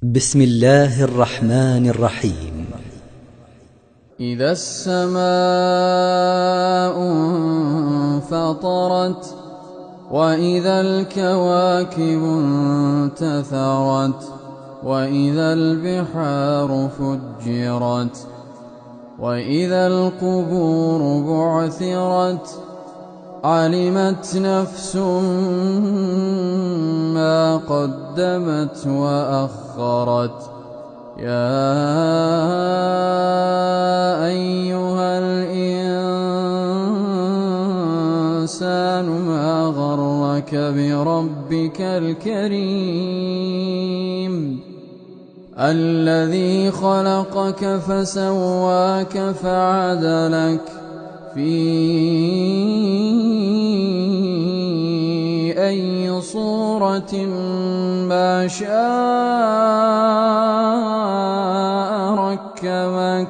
بسم الله الرحمن الرحيم. إذا السماء انفطرت وإذا الكواكب انتثرت وإذا البحار فجرت وإذا القبور بعثرت علمت نفس ما قدمت وأخرت يا أيها الإنسان ما غرك بربك الكريم الذي خلقك فسواك فعدلك في أي صورة ما شاء ركبك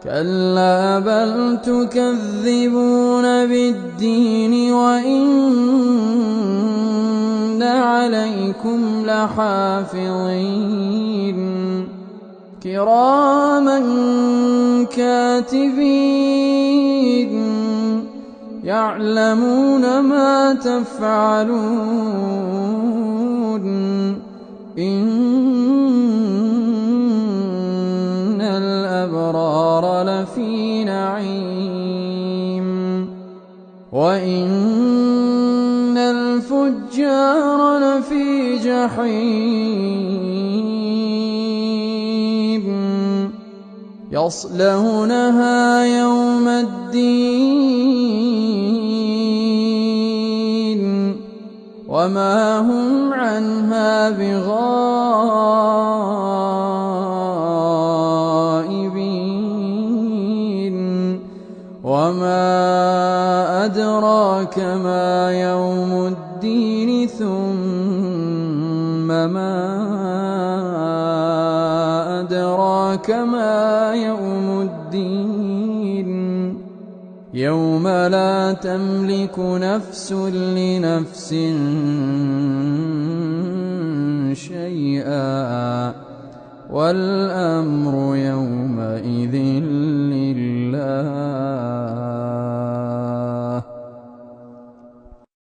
كلا بل تكذبون بالدين وإن عليكم لحافظين كراما كاتبين يعلمون ما تفعلون إن الأبرار لفي نعيم وإن الفجار لفي جحيم يصلونها يوم الدين وما هم عنها بغائبين وما أدراك ما يوم الدين ثم ما أدراك ما يوم الدين يوم لا تملك نفس لنفس شيئا والأمر يومئذ لله.